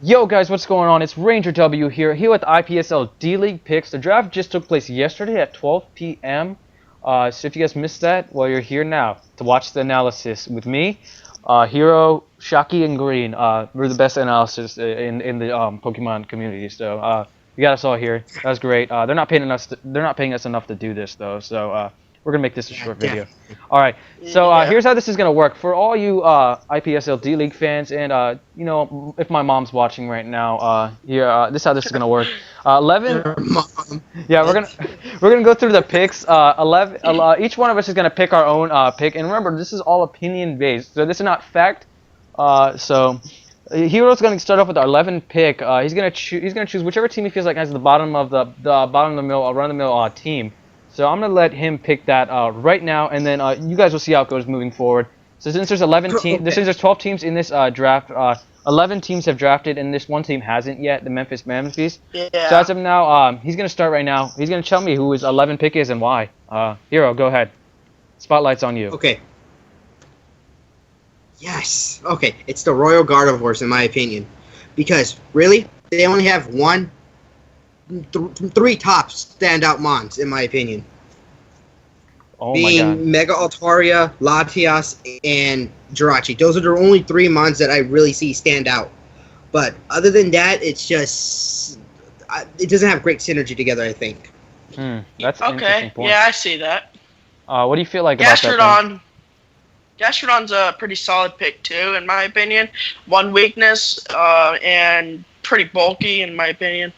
Yo guys, what's going on? It's Ranger W here with IPSL D-League picks. The draft just took place yesterday at 12 p.m. So if you guys missed that, well, you're here now to watch the analysis with me, Hero, Shocky, and Green. We're the best analysis in the Pokemon community. So you got us all here. That was great. They're not paying us enough to do this though. So we're gonna make this a short video. All right. So here's how this is gonna work for all you IPSL D-League fans, and you know, if my mom's watching right now, this is how this is gonna work. 11. Yeah, we're gonna go through the picks. 11. Each one of us is gonna pick our own pick, and remember, this is all opinion based, so this is not fact. Hero's gonna start off with our 11 pick. He's gonna choose whichever team he feels like has the bottom of the bottom of the middle, run of the mill team. So I'm gonna let him pick that right now, and then you guys will see how it goes moving forward. So since there's 11 teams, since there's 12 teams in this draft, 11 teams have drafted, and this one team hasn't yet, the Memphis Manaphys. Yeah. So as of now, he's gonna start right now. He's gonna tell me who his 11 pick is and why. Hero, go ahead. Spotlight's on you. Okay. Yes. Okay, it's the Royal Gardevoirs in my opinion, because really they only have three top standout mons in my opinion. Oh being my God. Mega Altaria, Latias, and Jirachi. Those are the only three mons that I really see stand out. But other than that, it's just it doesn't have great synergy together, I think. That's an interesting point. Yeah, I see that. What do you feel like about that? Gastrodon's a pretty solid pick too, in my opinion. One weakness, and pretty bulky, in my opinion.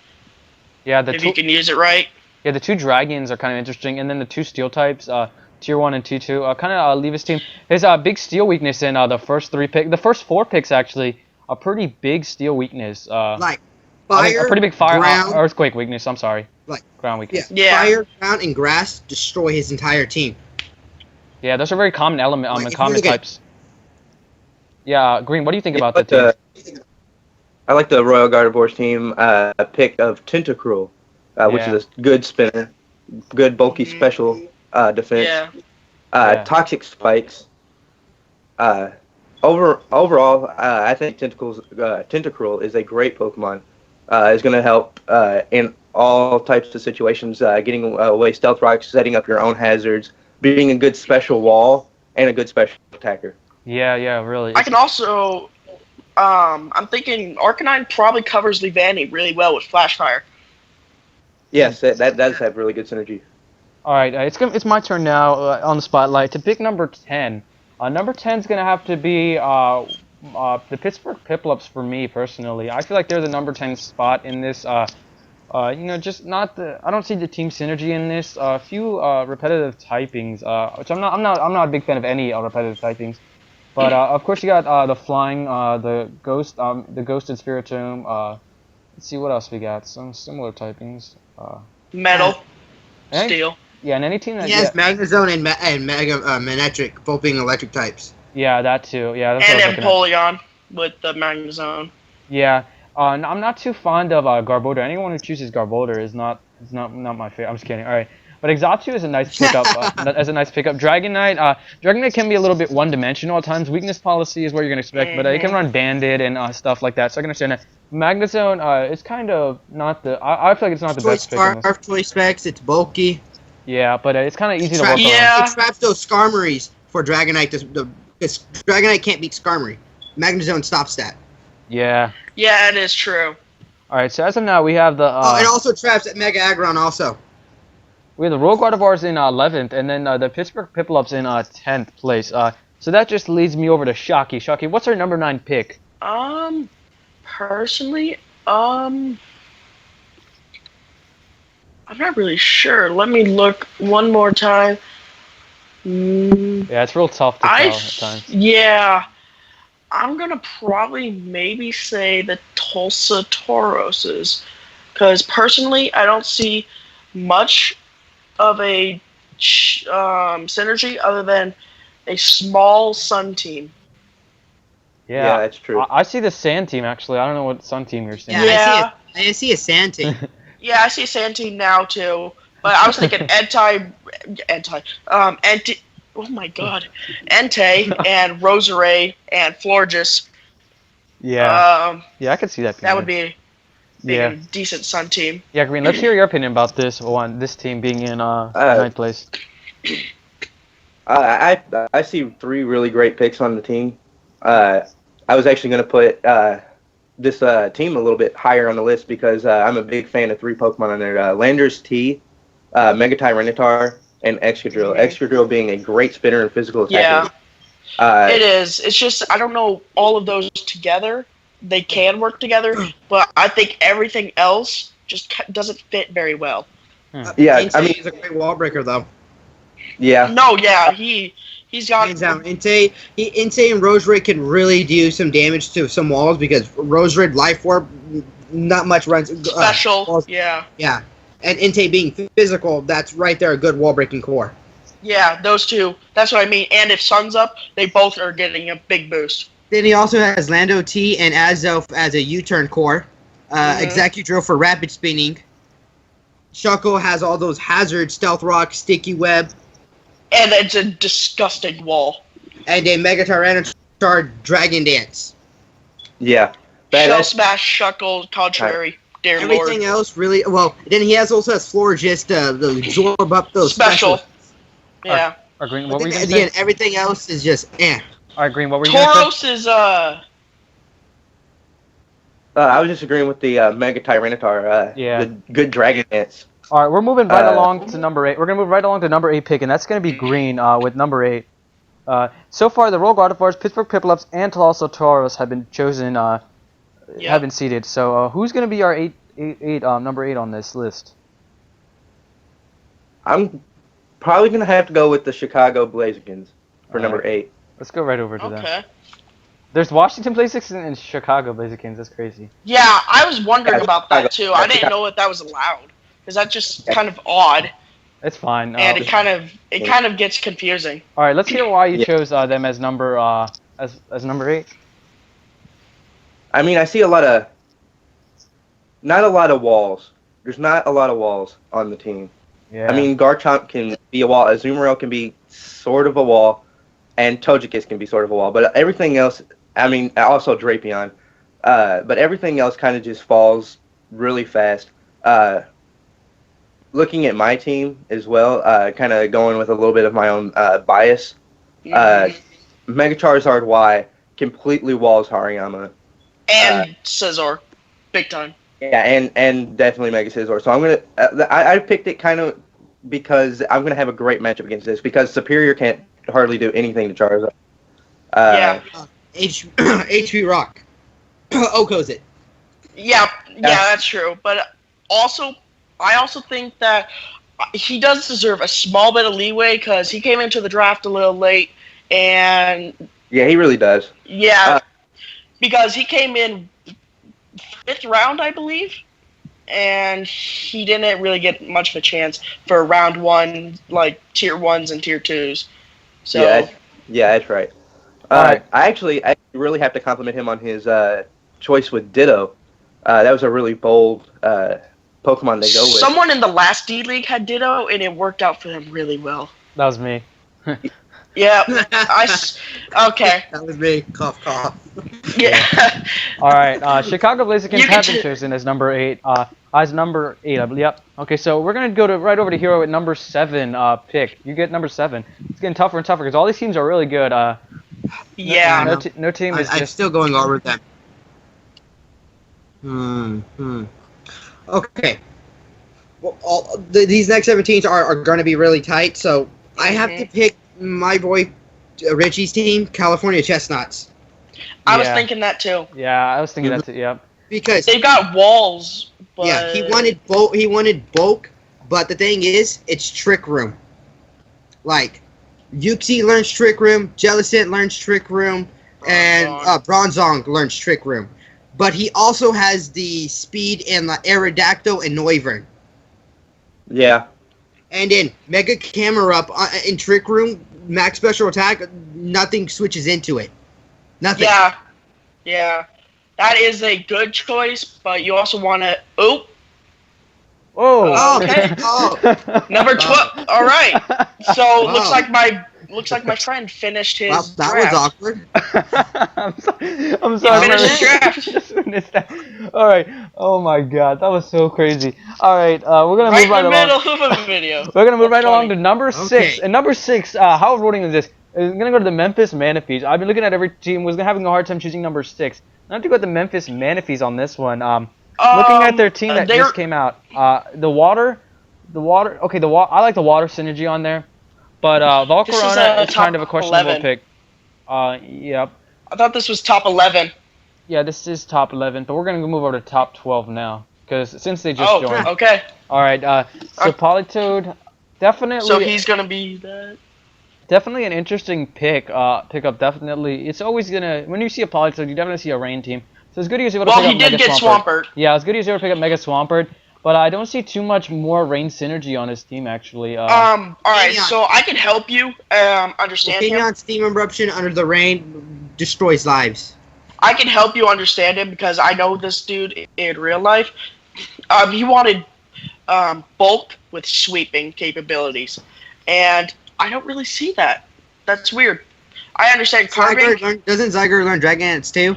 Yeah, if you can use it right. Yeah, the two dragons are kind of interesting, and then the two steel types, tier 1 and tier 2, kind of leave his team. His big steel weakness in the first four picks actually, a pretty big steel weakness. Like fire, a pretty big fire, ground, earthquake weakness. I'm sorry. Like ground weakness. Yeah. Fire, ground, and grass destroy his entire team. Yeah, those are very common common types. Yeah, Green. What do you think about that team? I like the Royal Gardevoirs team pick of Tentacruel, which is a good spinner, good bulky special defense. Toxic spikes. Overall, I think Tentacruel is a great Pokemon. It's going to help in all types of situations, getting away stealth rocks, setting up your own hazards, being a good special wall, and a good special attacker. Yeah, really. I can also... I'm thinking Arcanine probably covers Leavanny really well with Flash Fire. Yes, that does have really good synergy. All right, it's my turn now on the spotlight to pick number 10. Number 10 is gonna have to be the Pittsburgh Piplups for me personally. I feel like they're the number 10 spot in this. You know, just not the. I don't see the team synergy in this. A few repetitive typings, which I'm not a big fan of any repetitive typings. But of course you got the flying, the ghost, the ghosted Spiritomb. Let's see what else we got. Some similar typings. Metal, steel. Yeah, and any team that Magnezone and Mega Manectric, both being electric types. Yeah, that too. Yeah, that's and Empoleon with the Magnezone. Yeah, I'm not too fond of Garbodor. Anyone who chooses Garbodor is not my favorite. I'm just kidding. All right. But Exatu is a nice pickup. Dragonite. Dragonite can be a little bit one-dimensional at times. Weakness policy is what you're gonna expect, but it can run Bandit and stuff like that. So I can understand that. Magnezone, it's kind of not the. I feel like it's not the best pick. Choice specs. It's bulky. Yeah, but it's kind of easy to work around. It traps those Skarmories for Dragonite. Dragonite can't beat Skarmory. Magnezone stops that. Yeah. Yeah, it is true. All right. So as of now, we have the. It also traps at Mega Aggron also. We have the Royal Gardevoirs in 11th, and then the Pittsburgh Piplups in 10th place. So that just leads me over to Shocky. Shocky, what's our number 9 pick? Personally, I'm not really sure. Let me look one more time. Yeah, it's real tough to tell at times. Yeah, I'm gonna probably maybe say the Tulsa Tauroses, because personally, I don't see much of a synergy other than a small sun team. Yeah, that's true. I see the sand team actually. I don't know what sun team you're seeing. Yeah, I see a sand team. Yeah, I see a sand team now too. But I was thinking Entei, oh my God, Entei and Roserade and Florges Yeah. Yeah, I could see that. That would be yeah. a decent Sun team. Yeah, Green. Let's hear your opinion about this team being in ninth place. I see 3 really great picks on the team. I was actually going to put this team a little bit higher on the list because I'm a big fan of 3 Pokemon on there. Landorus T, Mega Tyranitar, and Excadrill. Mhm. Excadrill being a great spinner and physical attacker. Yeah. It is. It's just, I don't know all of those together. They can work together, but I think everything else just doesn't fit very well. Yeah, Entei I mean, he's a great wall breaker, though. Yeah. No, yeah, he's got... Hands down. Entei and Roserade can really do some damage to some walls because Roserade Life Orb not much runs... Special, walls. Yeah. Yeah. And Entei being physical, that's right there a good wall breaking core. Yeah, those two. That's what I mean. And if Sun's up, they both are getting a big boost. Then he also has Lando T and Azelf as a U-turn core. Execudrill for rapid spinning. Shuckle has all those hazards, Stealth Rock, Sticky Web. And it's a disgusting wall. And a Mega Tyranitar Dragon Dance. Yeah. Shell Smash, Shuckle, Contrary, Dear Lord. Everything else really... Well, then he also has Florigist, the absorb up those Special. Specials. Yeah. Green, what were you going to Again, say? everything else is just All right, Green, what were you going to say? Tauros is, I was just agreeing with the Mega Tyranitar. The good Dragon Dance. All right, we're moving right along to number 8. We're going to move right along to number 8 pick, and that's going to be Green with number 8. So far, the Royal Gardevoirs, Pittsburgh Piplups, and Tulsa Tauros have been chosen, have been seeded. So who's going to be our number 8 on this list? I'm probably going to have to go with the Chicago Blazikens for number 8. Let's go right over to them. okay. There's Washington Blazikens and Chicago Blazikens. That's crazy. Yeah, I was wondering about that too. I didn't know that was allowed. Because that's just kind of odd. It's fine. And it kind of gets confusing. All right, let's hear why you chose them as number as number 8. I mean, I see not a lot of walls. There's not a lot of walls on the team. Yeah. I mean, Garchomp can be a wall. Azumarill can be sort of a wall. And Togekiss can be sort of a wall. But everything else, I mean, also Drapion. But everything else kind of just falls really fast. Looking at my team as well, kind of going with a little bit of my own bias. Mega Charizard Y completely walls Hariyama. And Scizor. Big time. Yeah, and definitely Mega Scizor. So I'm going to... I picked it kind of because I'm going to have a great matchup against this. Because Superior can't hardly do anything to Charizard. Yeah. HP Rock. Oko's it. Yeah, that's true. But I also think that he does deserve a small bit of leeway because he came into the draft a little late, and yeah, he really does. Yeah, because he came in 5th round, I believe, and he didn't really get much of a chance for round 1, like tier 1s and tier 2s. So yeah, that's right. Right. I actually really have to compliment him on his choice with Ditto. That was a really bold Pokemon they go with. Someone in the last D-League had Ditto, and it worked out for them really well. That was me. Yeah, okay. That was me. Cough, cough. Yeah. All right, Chicago Blazikens have been chosen as number 8. As number 8, I believe. Yep. Okay, so we're gonna go right over to Hero at number 7 pick. You get number 7. It's getting tougher and tougher because all these teams are really good. Yeah. No team is I'm just still going over them. Okay. Well, these next 7 teams are going to be really tight, so I have to pick my boy Richie's team, California Chesnaughts. I was thinking that too. Yeah, I was thinking that too. Yep. Because they've got walls. But... Yeah, he wanted bulk, but the thing is, it's Trick Room. Like, Yuxi learns Trick Room, Jellicent learns Trick Room, and Bronzong learns Trick Room. But he also has the speed in Aerodactyl and Noivern. Yeah. And in Mega Camera Up in Trick Room, max special attack, nothing switches into it. Nothing. Yeah. That is a good choice, but you also want to... Oh! Whoa. Okay. Oh. Number 12. All right. So Wow. looks like my friend finished his Well, that draft. was awkward. I'm sorry. finished his man. draft. Just finished that. All right. Oh my God, that was so crazy. All right, we're gonna Right move right in the along. middle of the video. We're gonna move That's right along funny. to number 6. Okay. And number 6, how voting is this? I'm gonna go to the Memphis Manaphys. I've been looking at every team. Was having a hard time choosing number 6. I have to go with the Memphis Manaphys on this one. Looking at their team that just came out, the water. Okay, I like the water synergy on there, but This is, Volcarona is kind top of a questionable 11. pick. Yep. I thought this was top 11. Yeah, this is top 11, but we're gonna move over to top 12 now, because since they just Oh, joined. okay. All right. So Politoed, definitely. So he's gonna be that. Definitely an interesting pickup. Definitely, it's always gonna when you see a Politoed, you definitely see a rain team. So it's good he was able to Well, pick he up did Mega get Swampert. Yeah, it's good he was able to pick up Mega Swampert, but I don't see too much more rain synergy on his team actually. All right. Volcanion. So I can help you understand him. Volcanion Steam Eruption under the rain destroys lives. I can help you understand him because I know this dude in real life. He wanted bulk with sweeping capabilities, and I don't really see that. That's weird. I understand carving. Doesn't Zyger learn Dragonets too?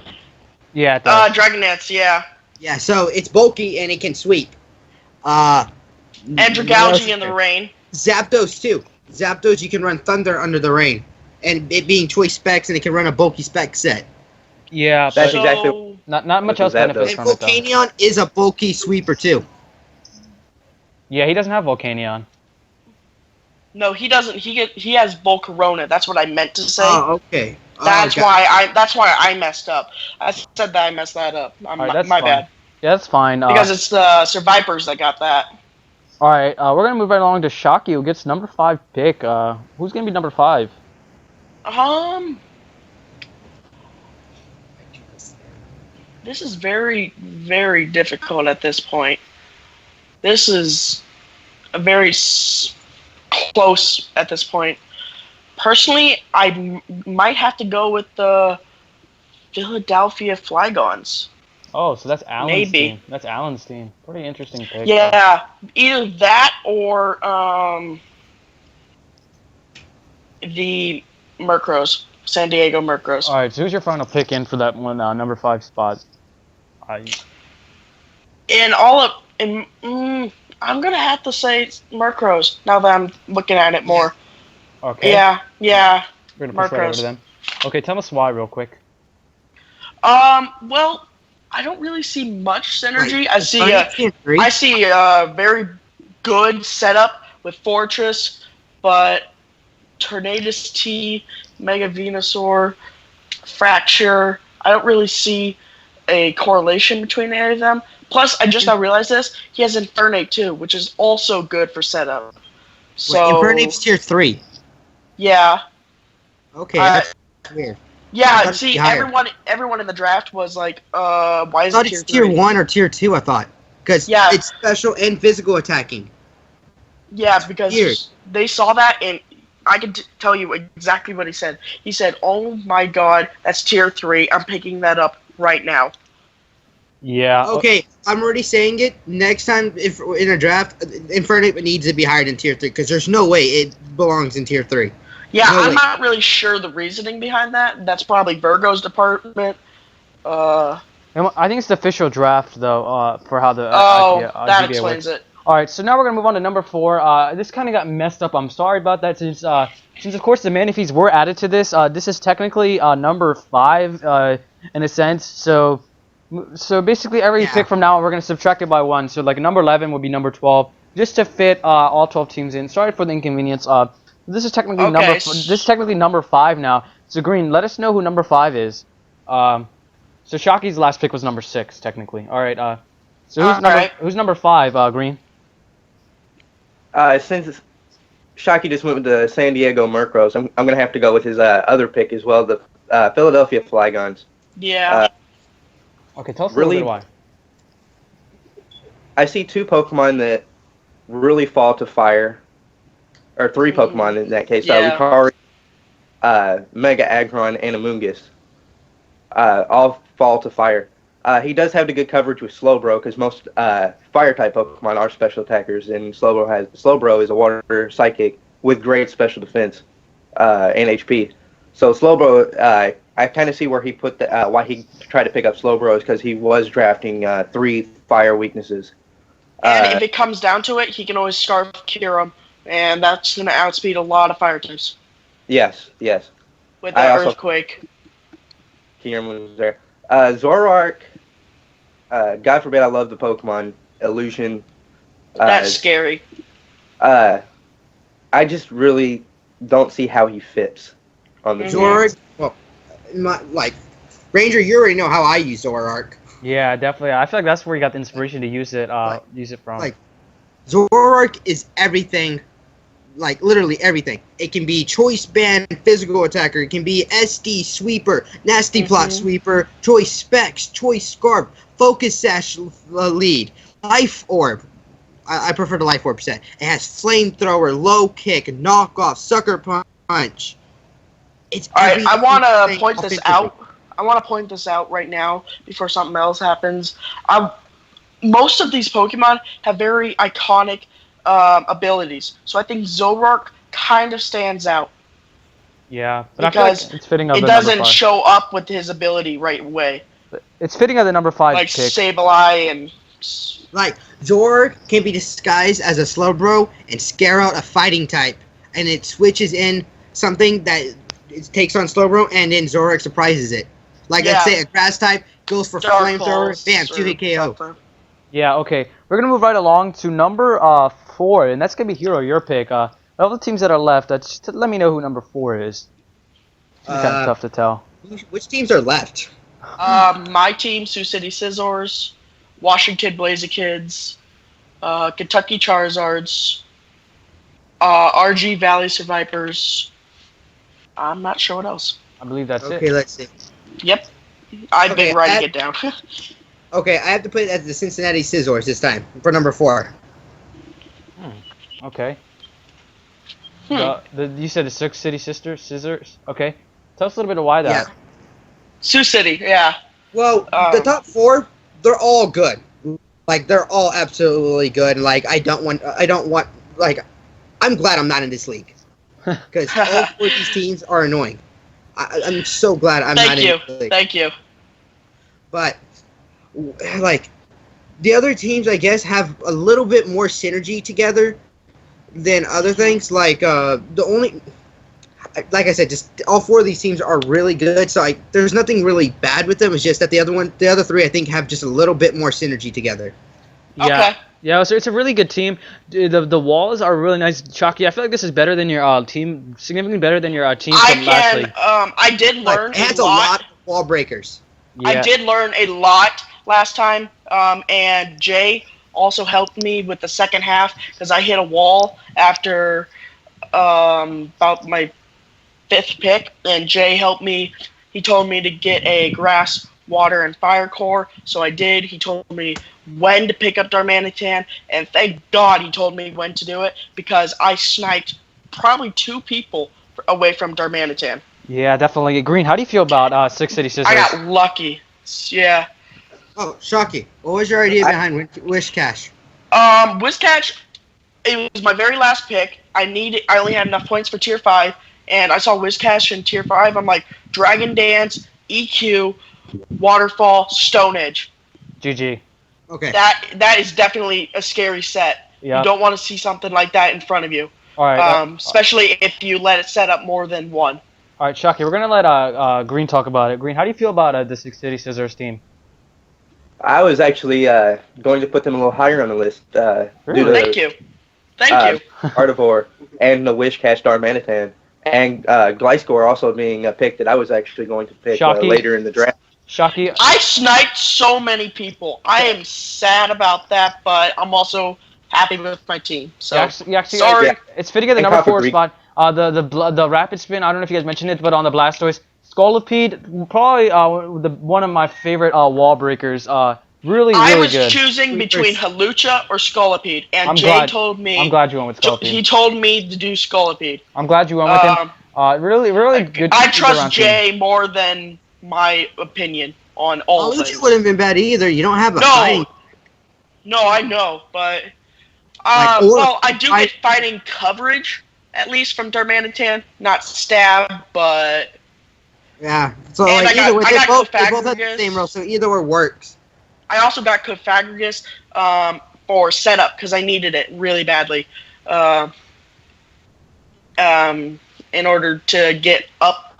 Yeah, it does. Dragonets, yeah. Yeah, so it's bulky and it can sweep. And Dragalge in the rain. Zapdos too. Zapdos, you can run Thunder under the rain, and it being choice specs, and it can run a bulky spec set. Yeah, That's but exactly- not much else What does that benefits And from it though. Volcanion is a bulky sweeper too. Yeah, he doesn't have Volcanion. No, he doesn't. He has Volcarona. That's what I meant to say. Oh, okay. That's Oh, why I messed up. I said that I messed that up. Alright, that's my fine. bad. Yeah, that's fine. Because it's the Sevipers that got that. All right, we're gonna move right along to Shocky, who gets number 5 pick. Who's gonna be number 5? This is very, very difficult at this point. This is a very close at this point. Personally, I might have to go with the Philadelphia Flygons. Oh, so that's Allen's Maybe. team. That's Allen's team. Pretty interesting pick. Yeah, either that or the Murkrows, San Diego Murkrows. All right, so who's your final pick in for that one, number 5 spot? And I'm gonna have to say Murkrows now that I'm looking at it more. Okay. Yeah. We're gonna push right over to Murkrows. them. Okay, tell us why real quick. Well, I don't really see much synergy. Right. I see a very good setup with Fortress, but Tornadus T, Mega Venusaur, Fracture. I don't really see a correlation between any of them. Plus, I just now realized this. He has Infernape too, which is also good for setup. So Infernape's tier 3. yeah, Okay, that's weird. I yeah. thought See, it'd be higher. everyone in the draft was like, why I is thought it it's tier tier 3? 1 or tier 2, I thought. Because Yeah. it's special and physical attacking. Yeah, because Weird. they saw that, and I can tell you exactly what he said. He said, "Oh my God, that's tier 3. I'm picking that up right now." Yeah. Okay, I'm already saying it. Next time, if in a draft, Infernape needs to be higher than tier 3, because there's no way it belongs in tier 3. Yeah, No, I'm wait. not really sure the reasoning behind that. That's probably Virgo's department. I think it's the official draft though, for how the That GBA explains works. it. All right, so now we're gonna move on to number 4. This kind of got messed up. I'm sorry about that. Since of course the Manaphys were added to this. This is technically number 5 in a sense. So basically every Yeah. pick from now on, we're gonna subtract it by 1. So like number 11 would be number 12, just to fit all 12 teams in. Sorry for the inconvenience. This is technically Okay. this is technically number 5 now. So Green, let us know who number 5 is. So Shocky's last pick was number 6 technically. All right. So who's number 5? Green. Since Shocky just went with the San Diego Murkrows, I'm going to have to go with his other pick as well, the Philadelphia Flygons. Yeah. Okay, tell us Really? a little bit I see 2 Pokemon that really fall to fire, or 3 Pokemon in that case. Yeah. Lucario, Mega Aggron, and Amoonguss all fall to fire. He does have the good coverage with Slowbro because most fire-type Pokemon are special attackers, and Slowbro is a water psychic with great special defense and HP. So Slowbro, I kind of see where he put why he tried to pick up Slowbro is because he was drafting 3 fire weaknesses. And if it comes down to it, he can always Scarf Cure him, and that's going to outspeed a lot of fire types. Yes. With the Earthquake. Kieran was there. Zoroark, God forbid I love the Pokemon Illusion. That's scary. I just really don't see how he fits on the Zoroark, well, Ranger, you already know how I use Zoroark. Yeah, definitely. I feel like that's where you got the inspiration to use it from. Like, Zoroark is everything, like literally everything. It can be Choice Band Physical Attacker. It can be SD Sweeper, Nasty Plot Sweeper, Choice Specs, Choice Scarf, Focus Sash Lead, Life Orb. I prefer the Life Orb set. It has Flamethrower, Low Kick, Knockoff, Sucker Punch. It's all right. I want to point this out. I want to point this out right now before something else happens. Most of these Pokemon have very iconic abilities, so I think Zoroark kind of stands out. Yeah, but because I feel like it's fitting of it the doesn't number 5. show up with his ability right away. It's fitting of the number 5 like pick. Sableye and like Zoroark can be disguised as a Slowbro and scare out a fighting type, and it switches in something that it takes on Slowbro, and then Zoroark surprises it. Like, let's say a grass type goes for Flamethrower, bam, 2-hit KO. Yeah, okay. We're going to move right along to number 4, and that's going to be Hero, your pick. All the teams that are left, just let me know who number 4 is. It's kind of tough to tell. Which teams are left? My team, Sioux City Scizors, Washington Blazikens, Kentucky Charizards, RG Valley Sevipers. I'm not sure what else. I believe that's it. Okay, let's see. Yep. I've been writing it down. Okay, I have to put it as the Cincinnati Scizors this time for number 4. Okay. You said the Sioux City Scizors? Okay. Tell us a little bit of why that. Yeah. Sioux City, yeah. Well, the top 4, they're all good. Like, they're all absolutely good. And, like, I'm glad I'm not in this league. Because all 4 of these teams are annoying. I'm so glad I'm not in this league. Thank you. But, like, the other teams, I guess, have a little bit more synergy together than other things. Like, like I said, just all 4 of these teams are really good. So there's nothing really bad with them. It's just that the other 3, I think, have just a little bit more synergy together. Yeah. Okay. Yeah, so it's a really good team. The walls are really nice. Chalky, I feel like this is better than your team, significantly better than your team from last week. I did learn it has a lot of wall breakers. Yeah. I did learn a lot last time, and Jay also helped me with the second half because I hit a wall after about my 5th pick, and Jay helped me. He told me to get a grass, water, and fire core, so I did. He told me when to pick up Darmanitan, and thank God he told me when to do it because I sniped probably 2 people away from Darmanitan. Yeah, definitely. Green, how do you feel about Sioux City Scizors? I got lucky. Yeah. Oh, Shocky. What was your idea behind Wishcash? Wishcash, it was my very last pick. I only had enough points for Tier 5, and I saw Wishcash in Tier 5. I'm like, Dragon Dance, EQ, Waterfall, Stone Edge. GG. Okay. That is definitely a scary set. Yeah. You don't want to see something like that in front of you. All right. Especially if you let it set up more than one. All right, Shocky, we're going to let Green talk about it. Green, how do you feel about the Sioux City Scizors team? I was actually going to put them a little higher on the list. Really? Due to, Thank you. Gardevoirs and the Wishcash Darmanitan. And Gliscor also being picked that I was actually going to pick later in the draft. Shocky. I sniped so many people. I am sad about that, but I'm also happy with my team. So Actually, sorry. yeah, it's fitting at the number 4 spot. The rapid spin. I don't know if you guys mentioned it, but on the Blastoise, Scolipede, probably one of my favorite wall breakers. Really good. I was choosing between Halucha or Scolipede, and Jay told me. I'm glad you went with Scolipede. He told me to do Scolipede. I'm glad you went with him. Really good. I trust Jay more than my opinion on all Malucha things. wouldn't have been bad either. You don't have a fighting. No, I know, but Like, I do get fighting coverage at least from Darmanitan, not stab, but Yeah. So And like I either way, got they both have the Cofagrigus. same role, so either or works. I also got Cofagrigus for setup because I needed it really badly. In order to get up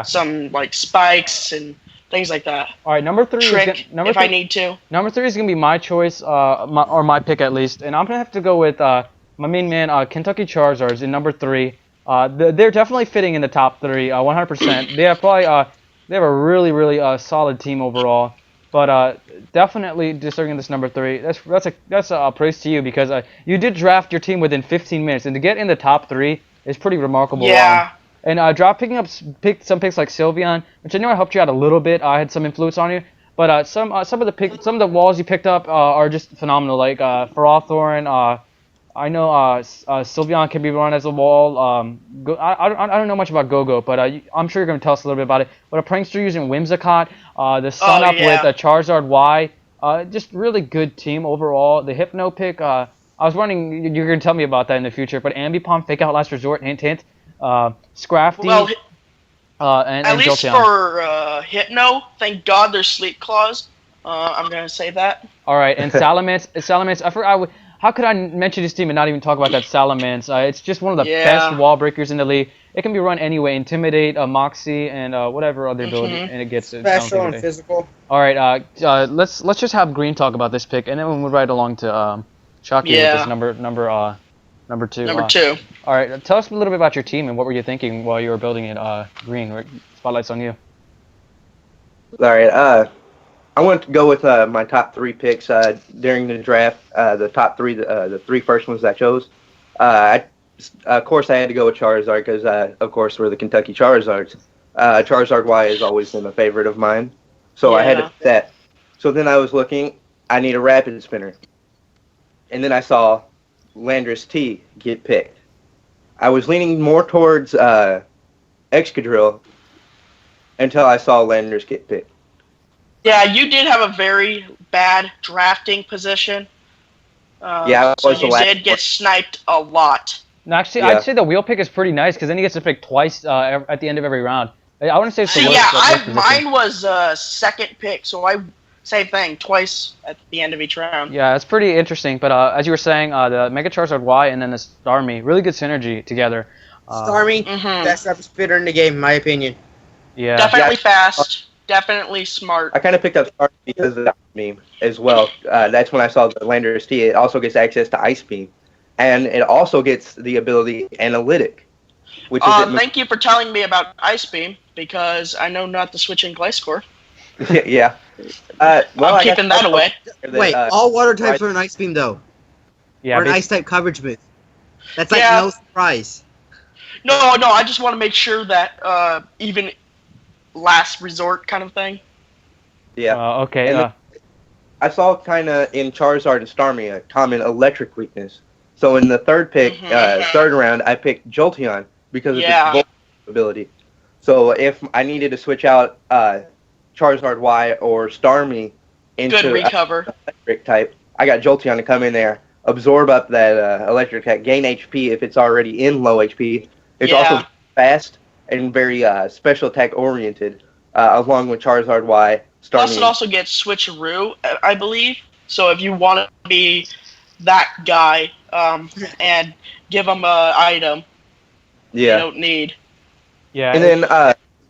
some like spikes and things like that. All right, number 3 Trick is if I need to. Number 3 is gonna be my choice, my pick at least, and I'm gonna have to go with my main man, Kentucky Charizards in number 3. They're definitely fitting in the top 3, 100%. They have they have a really solid team overall, but definitely deserving this number 3. That's a praise to you because you did draft your team within 15 minutes, and to get in the top 3 is pretty remarkable. Yeah. And picked some picks like Sylveon, which I know I helped you out a little bit. I had some influence on you, but some of the walls you picked up are just phenomenal. Like for Hawthorne, I know Sylveon can be run as a wall. I don't know much about Go-Go, but I'm sure you're going to tell us a little bit about it. But a prankster using Whimsicott, the Sun Up with a Charizard Y, just really good team overall. The Hypno pick, I was wondering you're going to tell me about that in the future. But Ambipom, Fake Out Last Resort, hint hint. Scrafty, and at least Jolteon. for Hypno, thank God there's Sleep Claws. I'm gonna say that. All right, and Salamence. I forgot. How could I mention this team and not even talk about that Salamence? It's just one of the best wall breakers in the league. It can be run anyway. Intimidate, Moxie, and whatever other ability, and it gets special and physical. All right, let's just have Green talk about this pick, and then we'll move right along to Shocky with this number 2. Number 2. All right, tell us a little bit about your team and what were you thinking while you were building it, Green. Spotlight's on you. All right, I want to go with my top 3 picks during the draft. The top 3, the 3 first ones I chose. Of course, I had to go with Charizard because, of course, we're the Kentucky Charizards. Charizard Y has always been a favorite of mine, so I had to pick that. So then I was looking. I need a rapid spinner, and then I saw Landorus T get picked. I was leaning more towards Excadrill until I saw Landorus get picked. Yeah, you did have a very bad drafting position. So you did get sniped a lot. No, actually, I'd say the wheel pick is pretty nice because then he gets to pick twice at the end of every round. I wouldn't say it's the worst. Mine was second pick, so same thing, twice at the end of each round. Yeah, it's pretty interesting. But as you were saying, the Mega Charizard Y and then the Starmie, really good synergy together. Starmie, best rapid spinner in the game, in my opinion. Yeah, definitely fast, definitely smart. I kind of picked up Starmie because of that meme as well. That's when I saw the Landorus T. It also gets access to Ice Beam, and it also gets the ability Analytic. Which is thank you for telling me about Ice Beam because I know not to switch in Gliscor. Yeah. I'm keeping that away. Wait, all water types are an Ice Beam, though. Yeah, or an Ice type coverage move. That's like no surprise. No, I just want to make sure that even last resort kind of thing. Yeah. Okay. I saw kind of in Charizard and Starmie a common electric weakness. So in the third pick, third round, I picked Jolteon because of its Volt ability. So if I needed to switch out Charizard Y or Starmie into electric type, I got Jolteon to come in there, absorb up that electric attack, gain HP if it's already in low HP. It's also fast and very special attack oriented, along with Charizard Y, Starmie. Plus, it also gets switcheroo, I believe. So if you want to be that guy and give him an item you don't need. Yeah. And then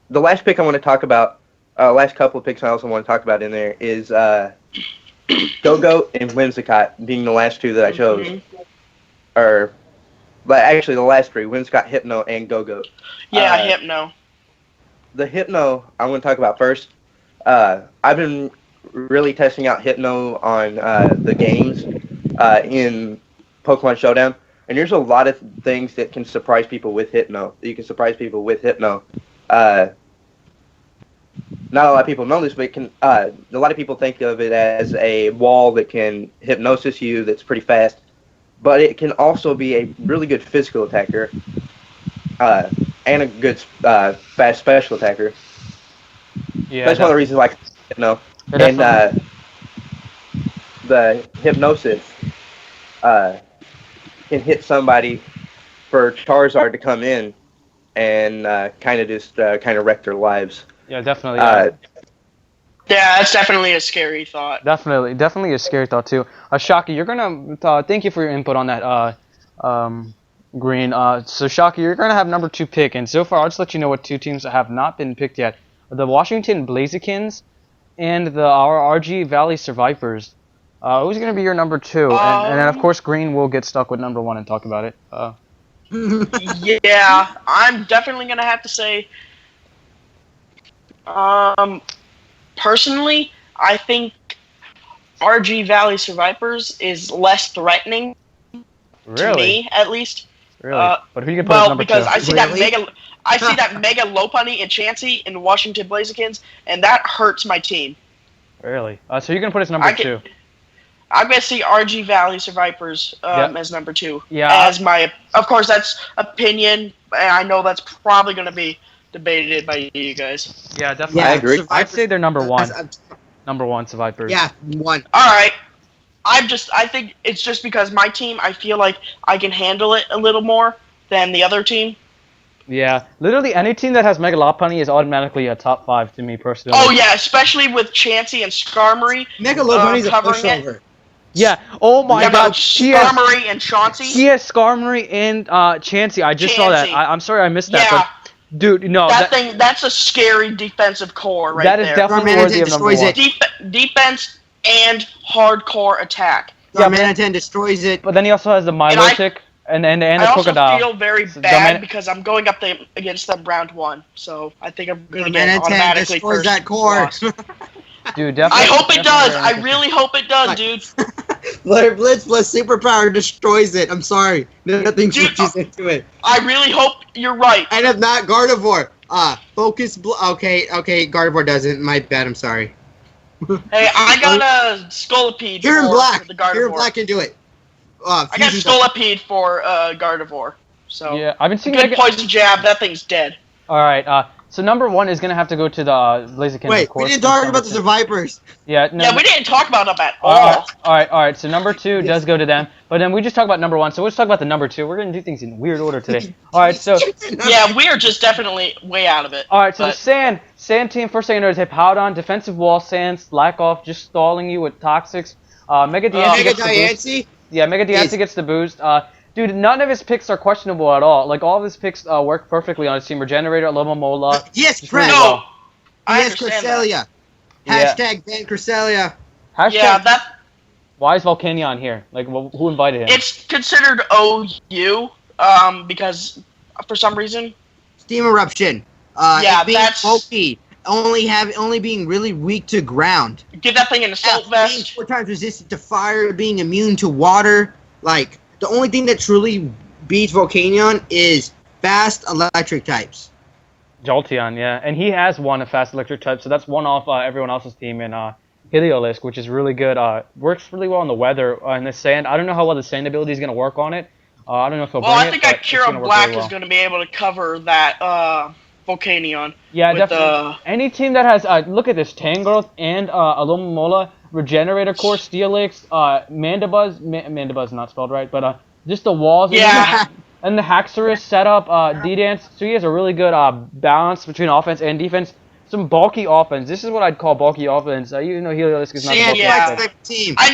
the last pick I want to talk about, last couple of picks I also want to talk about in there is Go-Go and Whimsicott being the last 2 that I chose. But actually the last 3, Whimsicott, Hypno, and Go-Go. Yeah, Hypno. The Hypno I want to talk about first. I've been really testing out Hypno on the games in Pokemon Showdown. And there's a lot of things that can surprise people with Hypno. You can surprise people with Hypno. Not a lot of people know this, but a lot of people think of it as a wall that can hypnosis you that's pretty fast. But it can also be a really good physical attacker and a good fast special attacker. Yeah, That's one of the reasons why, and the hypnosis can hit somebody for Charizard to come in and kind of wreck their lives. Yeah, definitely. Yeah, that's definitely a scary thought. Definitely a scary thought too. Shaki, you're gonna thank you for your input on that. Green. So Shaki, you're gonna have number 2 pick, and so far I'll just let you know what 2 teams that have not been picked yet: the Washington Blazikens and our RG Valley Sevipers. Who's gonna be your number 2? And then of course Green will get stuck with number 1 and talk about it. Yeah, I'm definitely gonna have to say. Personally, I think RG Valley Sevipers is less threatening to me, at least. Really? But who you can put as number 2? Because I see that mega Lopunny and Chansey in Washington Blazikens, and that hurts my team. Really? So you're gonna put as number 2? I'm gonna see RG Valley Sevipers as number 2. Yeah. Of course, that's opinion, and I know that's probably gonna be debated by you guys. Yeah, definitely. Yeah, I agree. I'd say they're number 1. Number 1, Sevipers. Yeah, 1. All right. I think it's just because my team, I feel like I can handle it a little more than the other team. Yeah, literally any team that has Mega Lopunny is automatically a top 5 to me personally. Oh yeah, especially with Chansey and Skarmory. Mega Lopunny's a pushover. Yeah. Oh my God. Skarmory and Chauncey. He has Skarmory and Chansey. I just saw that. I'm sorry I missed that. Yeah. But dude, no. That's a scary defensive core right there. That is definitely worthy of number 1. Defense and hardcore attack. Darmanitan destroys it. But then he also has the Milotic and the I also Crocodile. feel very bad because I'm going up against them round 1, so I think I'm going to get automatically destroys that core. Dude, definitely. I hope it does. I really hope it does, dude. Flare Blitz plus Superpower destroys it. I'm sorry. Nothing switches into it. I really hope you're right. And if not, Gardevoir. Focus. Okay, Gardevoir doesn't. My bad. I'm sorry. Hey, I got a Scolipede Here in black. for the Gardevoir. Here in black can do it. I got Scolipede for Gardevoir. So yeah, I've been seeing good poison jab. That thing's dead. All right. So number 1 is gonna have to go to the Blazikens. Wait, of course, we didn't talk about the Sevipers. Yeah. No, we didn't talk about them at all. All right. So number 2 does go to them, but then we just talk about number 1. So let's talk about the number 2. We're gonna do things in weird order today. All right. So yeah, we're just definitely way out of it. All right. So the Sand team. First thing I know is Hippowdon, defensive wall, Sand, Slack off, just stalling you with Toxics. Mega Diancie gets the boost. Yeah, Mega Diancie gets the boost. Dude, none of his picks are questionable at all. Like, all of his picks work perfectly on his team. Regenerator, Lomomola. Yes, Crap. No. Yes, Cresselia. Hashtag ban Cresselia. Hashtag why is Volcanion here? Like, who invited him? It's considered OU, because for some reason. Steam Eruption. That's bulky. Only being really weak to ground. Give that thing an assault vest. Being 4 times resistant to fire, being immune to water. Like, the only thing that truly beats Volcanion is fast electric types. Jolteon, yeah. And he has one of fast electric type, so that's one off everyone else's team in Heliolisk, which is really good. Works really well in the weather and the sand. I don't know how well the sand ability is going to work on it. I don't know if he'll bring it. Well, I think Akira Black is going to be able to cover that Volcanion. Yeah, definitely. Any team that has, look at this, Tangrowth and Alomomola, Regenerator Core, Steelix, Mandibuzz, Mandibuzz not spelled right, but just the walls and the Haxorus setup, D-Dance. So he has a really good balance between offense and defense. Some bulky offense. This is what I'd call bulky offense. Even though Heliolisk is not bulky offense. Team. I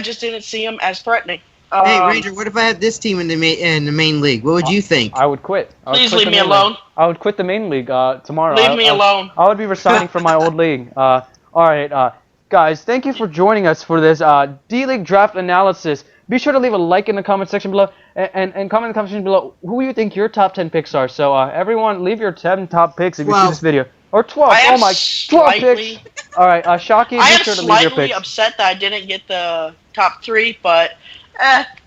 just didn't see him as threatening. Hey Ranger, what if I had this team in the main league? What would you think? I would quit. Please leave me alone. I would quit the main league tomorrow. Leave me alone. I would be resigning from my old league. All right, guys, thank you for joining us for this D-League draft analysis. Be sure to leave a like in the comment section below and comment in the comment section below who you think your top 10 picks are. So everyone, leave your 10 top picks if you see this video. Or 12. Oh my, 12 picks. All right, Shocky, be sure to leave your picks. I am slightly upset that I didn't get the top 3, but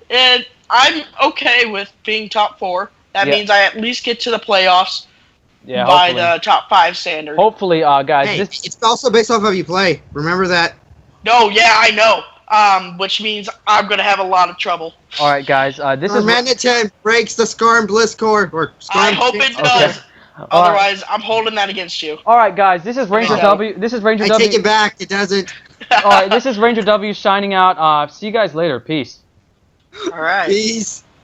and I'm okay with being top 4. That means I at least get to the playoffs by the top 5 standard. Hopefully, guys. Hey, it's also based off how you play. Remember that. No, yeah, I know. Which means I'm gonna have a lot of trouble. All right, guys. This is Darmanitan breaks the Skarm Bliss core. I hope it does. Otherwise, I'm holding that against you. All right, guys. This is Ranger Yeah. W. This is Ranger I W. take it back. It doesn't. All right. This is Ranger W signing out. See you guys later. Peace. All right. Peace.